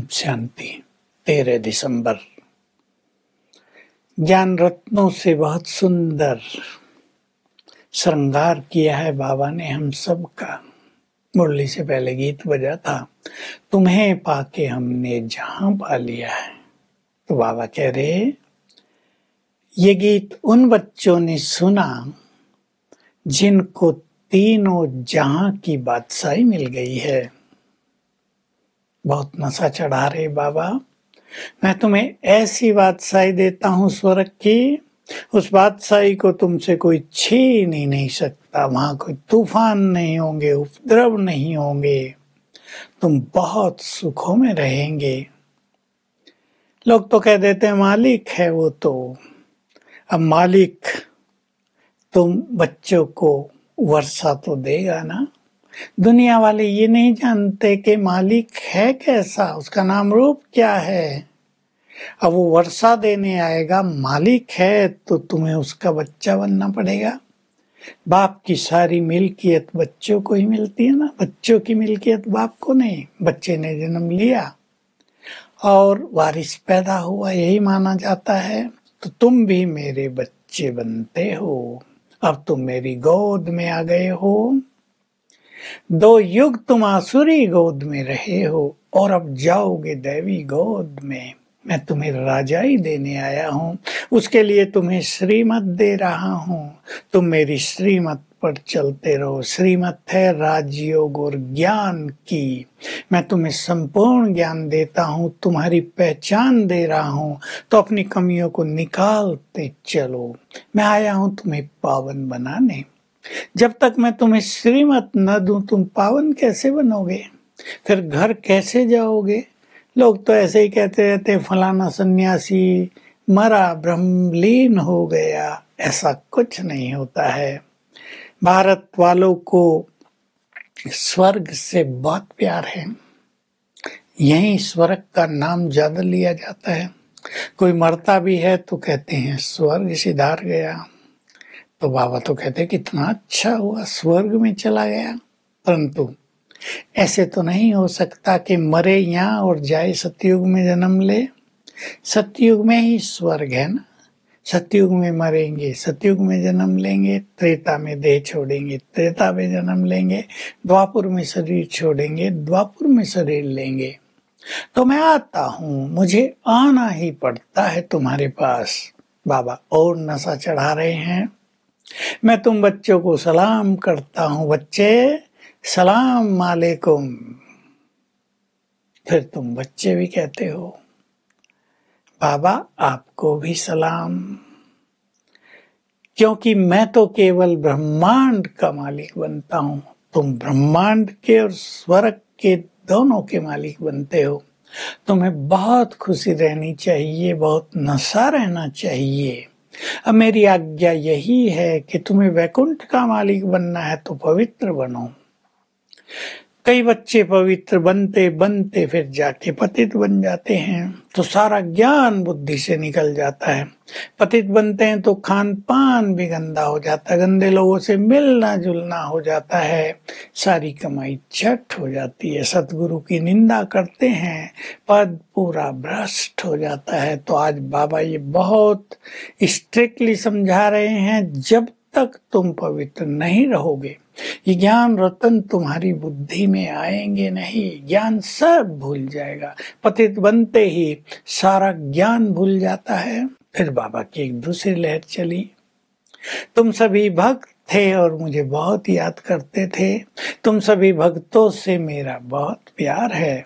शांति। 13 दिसंबर। ज्ञान रत्नों से बहुत सुंदर श्रृंगार किया है बाबा ने हम सब का। मुरली से पहले गीत बजा था, तुम्हें पाके हमने जहां पा लिया है। तो बाबा कह रहे, ये गीत उन बच्चों ने सुना जिनको तीनों जहां की बादशाही मिल गई है। बहुत नशा चढ़ा रहे बाबा, मैं तुम्हें ऐसी बादशाही देता हूँ स्वर्ग की, उस बादशाही को तुमसे कोई छीन ही नहीं सकता। वहां कोई तूफान नहीं होंगे, उपद्रव नहीं होंगे, तुम बहुत सुखों में रहेंगे। लोग तो कह देते हैं मालिक है वो तो। अब मालिक तुम बच्चों को वर्षा तो देगा ना। दुनिया वाले ये नहीं जानते कि मालिक है कैसा, उसका नाम रूप क्या है। अब वो वर्षा देने आएगा, मालिक है तो तुम्हें उसका बच्चा बनना पड़ेगा। बाप की सारी मिल्कियत बच्चों को ही मिलती है ना, बच्चों की मिल्कियत बाप को नहीं। बच्चे ने जन्म लिया और वारिस पैदा हुआ, यही माना जाता है। तो तुम भी मेरे बच्चे बनते हो, अब तुम मेरी गोद में आ गए हो। 2 युग तुम आसुरी गोद में रहे हो और अब जाओगे दैवी गोद में। मैं तुम्हें राजाई देने आया हूँ, उसके लिए तुम्हें श्रीमत दे रहा हूँ। तुम मेरी श्रीमत पर चलते रहो। श्रीमत है राजयोग और ज्ञान की। मैं तुम्हें संपूर्ण ज्ञान देता हूँ, तुम्हारी पहचान दे रहा हूँ, तो अपनी कमियों को निकालते चलो। मैं आया हूँ तुम्हें पावन बनाने। जब तक मैं तुम्हें श्रीमत न दूं, तुम पावन कैसे बनोगे? फिर घर कैसे जाओगे? लोग तो ऐसे ही कहते रहते, फलाना सन्यासी मरा ब्रह्मलीन हो गया। ऐसा कुछ नहीं होता है। भारत वालों को स्वर्ग से बहुत प्यार है, यही स्वर्ग का नाम ज्यादा लिया जाता है। कोई मरता भी है तो कहते हैं स्वर्ग सिधार गया। तो बाबा तो कहते कितना अच्छा हुआ, स्वर्ग में चला गया। परंतु ऐसे तो नहीं हो सकता कि मरे यहाँ और जाए सतयुग में जन्म ले। सतयुग में ही स्वर्ग है ना। सतयुग में मरेंगे, सतयुग में जन्म लेंगे, त्रेता में देह छोड़ेंगे, त्रेता में जन्म लेंगे, द्वापुर में शरीर छोड़ेंगे, द्वापुर में शरीर लेंगे। तो मैं आता हूँ, मुझे आना ही पड़ता है तुम्हारे पास। बाबा और नशा चढ़ा रहे हैं। मैं तुम बच्चों को सलाम करता हूँ, बच्चे सलाम वालेकुम। फिर तुम बच्चे भी कहते हो बाबा आपको भी सलाम, क्योंकि मैं तो केवल ब्रह्मांड का मालिक बनता हूँ, तुम ब्रह्मांड के और स्वर्ग के दोनों के मालिक बनते हो। तुम्हें बहुत खुशी रहनी चाहिए, बहुत नशा रहना चाहिए। अब मेरी आज्ञा यही है कि तुम्हें वैकुंठ का मालिक बनना है तो पवित्र बनो। कई बच्चे पवित्र बनते बनते फिर जाके पतित बन जाते हैं, तो सारा ज्ञान बुद्धि से निकल जाता है। पतित बनते हैं तो खान पान भी गंदा हो जाता है, गंदे लोगों से मिलना जुलना हो जाता है, सारी कमाई झट हो जाती है। सतगुरु की निंदा करते हैं, पद पूरा भ्रष्ट हो जाता है। तो आज बाबा ये बहुत स्ट्रिक्टली समझा रहे हैं, जब तक तुम पवित्र नहीं रहोगे ये ज्ञान रतन तुम्हारी बुद्धि में आएंगे नहीं, ज्ञान सब भूल जाएगा। पतित बनते ही सारा ज्ञान भूल जाता है। फिर बाबा की एक दूसरी लहर चली, तुम सभी भक्त थे और मुझे बहुत याद करते थे। तुम सभी भक्तों से मेरा बहुत प्यार है,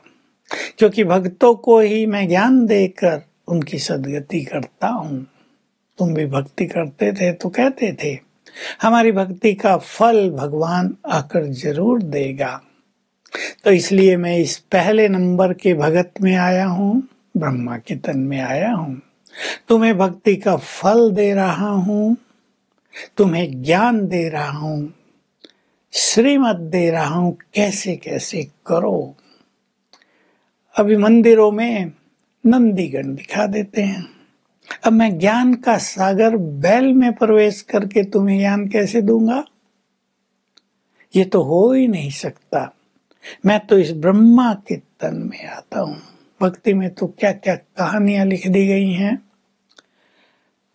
क्योंकि भक्तों को ही मैं ज्ञान देकर उनकी सद्गति करता हूँ। तुम भी भक्ति करते थे तो कहते थे हमारी भक्ति का फल भगवान आकर जरूर देगा। तो इसलिए मैं इस पहले नंबर के भगत में आया हूँ, ब्रह्मा के तन में आया हूँ। तुम्हें भक्ति का फल दे रहा हूँ, तुम्हें ज्ञान दे रहा हूँ, श्रीमत दे रहा हूँ, कैसे कैसे करो। अभी मंदिरों में नंदीगण दिखा देते हैं। अब मैं ज्ञान का सागर बैल में प्रवेश करके तुम्हें ज्ञान कैसे दूंगा? ये तो हो ही नहीं सकता। मैं तो इस ब्रह्मा के तन में आता हूँ, भक्ति में तो क्या क्या कहानियां लिख दी गई हैं।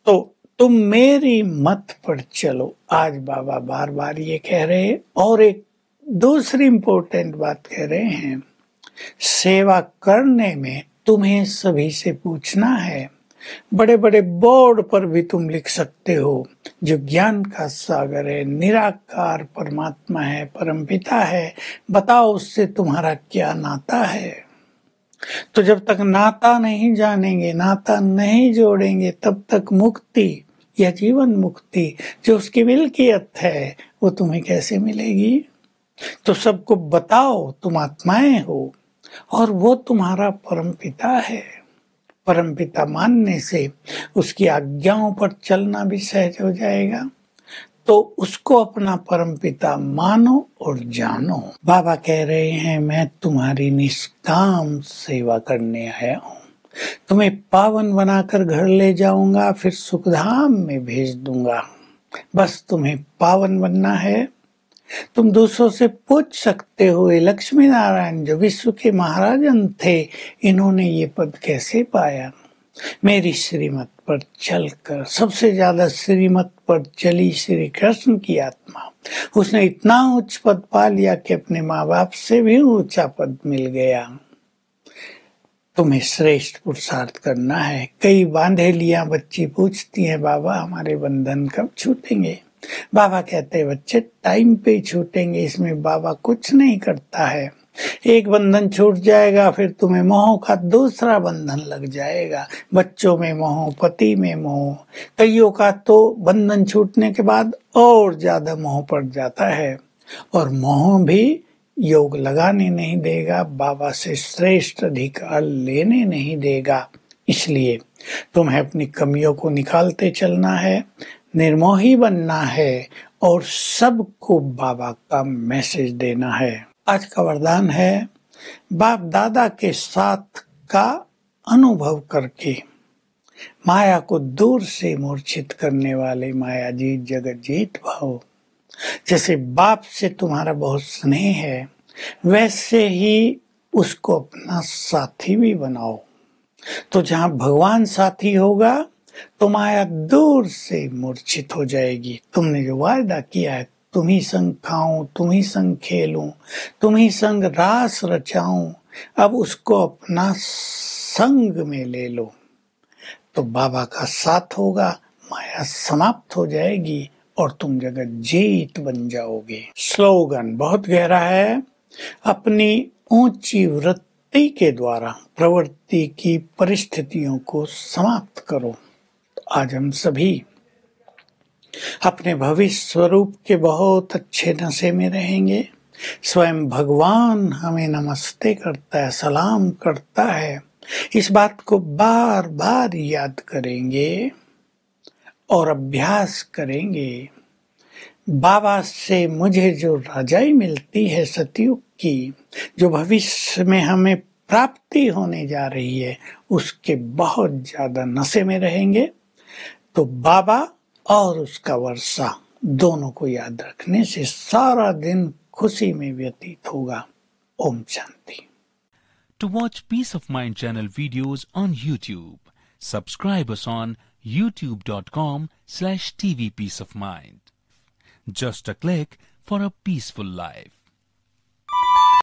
तो तुम मेरी मत पर चलो, आज बाबा बार बार ये कह रहे। और एक दूसरी इंपॉर्टेंट बात कह रहे हैं, सेवा करने में तुम्हें सभी से पूछना है। बड़े बड़े बोर्ड पर भी तुम लिख सकते हो, जो ज्ञान का सागर है, निराकार परमात्मा है, परमपिता है, बताओ उससे तुम्हारा क्या नाता है। तो जब तक नाता नहीं जानेंगे, नाता नहीं जोड़ेंगे, तब तक मुक्ति या जीवन मुक्ति जो उसकी मिल्कियत है वो तुम्हें कैसे मिलेगी। तो सबको बताओ तुम आत्माएं हो और वो तुम्हारा परमपिता है। परमपिता मानने से उसकी आज्ञाओं पर चलना भी सहज हो जाएगा। तो उसको अपना परमपिता मानो और जानो। बाबा कह रहे हैं, मैं तुम्हारी निष्काम सेवा करने आया हूँ। तुम्हें पावन बनाकर घर ले जाऊंगा, फिर सुखधाम में भेज दूंगा। बस तुम्हें पावन बनना है। तुम दूसरों से पूछ सकते हो, लक्ष्मी नारायण जो विश्व के महाराजन थे, इन्होंने ये पद कैसे पाया। मेरी श्रीमत पर चलकर, सबसे ज्यादा श्रीमत पर चली श्री कृष्ण की आत्मा, उसने इतना उच्च पद पा लिया कि अपने माँ बाप से भी ऊंचा पद मिल गया। तुम्हें श्रेष्ठ पुरुषार्थ करना है। कई बांधेलियां बच्ची पूछती हैं, बाबा हमारे बंधन कब छूटेंगे। बाबा कहते हैं, बच्चे टाइम पे ही छूटेंगे, इसमें बाबा कुछ नहीं करता है। एक बंधन छूट जाएगा, फिर तुम्हें मोह का दूसरा बंधन लग जाएगा। बच्चों में मोह, पति में मोह, कईयों का तो बंधन छूटने के बाद और ज्यादा मोह पड़ जाता है। और मोह भी योग लगाने नहीं देगा, बाबा से श्रेष्ठ अधिकार लेने नहीं देगा। इसलिए तुम्हें अपनी कमियों को निकालते चलना है, निर्मोही बनना है और सबको बाबा का मैसेज देना है। आज का वरदान है, बाप दादा के साथ का अनुभव करके माया को दूर से मूर्छित करने वाले माया जीत जगत जीत भाव। जैसे बाप से तुम्हारा बहुत स्नेह है, वैसे ही उसको अपना साथी भी बनाओ। तो जहाँ भगवान साथी होगा तो माया दूर से मूर्छित हो जाएगी। तुमने जो वायदा किया है, तुम ही संग खाऊं, तुम ही संग खेलूं, तुम ही संग रास रचाऊं, अब उसको अपना संग में ले लो। तो बाबा का साथ होगा, माया समाप्त हो जाएगी और तुम जगत जीत बन जाओगे। स्लोगन बहुत गहरा है। अपनी ऊंची वृत्ति के द्वारा प्रवृत्ति की परिस्थितियों को समाप्त करो। आज हम सभी अपने भविष्य स्वरूप के बहुत अच्छे नशे में रहेंगे। स्वयं भगवान हमें नमस्ते करता है, सलाम करता है। इस बात को बार बार याद करेंगे और अभ्यास करेंगे। बाबा से मुझे जो राजाई मिलती है सतयुग की, जो भविष्य में हमें प्राप्ति होने जा रही है, उसके बहुत ज्यादा नशे में रहेंगे। तो बाबा और उसका वर्षा दोनों को याद रखने से सारा दिन खुशी में व्यतीत होगा। Om Shanti. To watch Peace of Mind channel videos on YouTube, subscribe us on youtube.com/tvpeaceofmind. Just a click for a peaceful life.